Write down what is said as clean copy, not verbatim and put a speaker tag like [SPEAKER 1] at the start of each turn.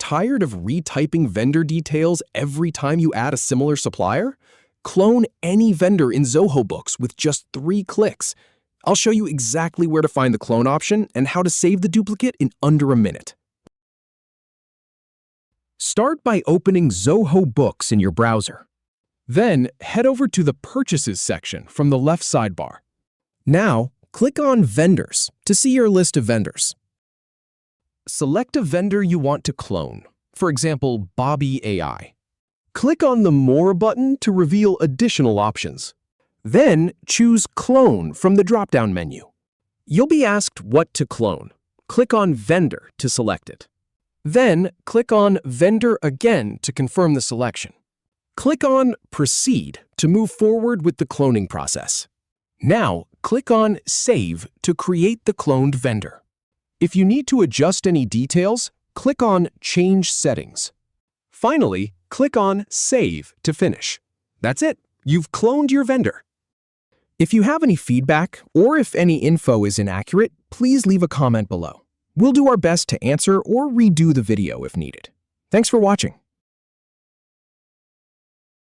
[SPEAKER 1] Tired of retyping vendor details every time you add a similar supplier? Clone any vendor in Zoho Books with just 3 clicks. I'll show you exactly where to find the clone option and how to save the duplicate in under a minute. Start by opening Zoho Books in your browser. Then head over to the Purchases section from the left sidebar. Now, click on Vendors to see your list of vendors. Select a vendor you want to clone, for example, Bobby AI. Click on the More button to reveal additional options. Then choose Clone from the drop-down menu. You'll be asked what to clone. Click on Vendor to select it. Then click on Vendor again to confirm the selection. Click on Proceed to move forward with the cloning process. Now, click on Save to create the cloned vendor. If you need to adjust any details, click on Change Settings. Finally, click on Save to finish. That's it. You've cloned your vendor. If you have any feedback or if any info is inaccurate, please leave a comment below. We'll do our best to answer or redo the video if needed. Thanks for watching.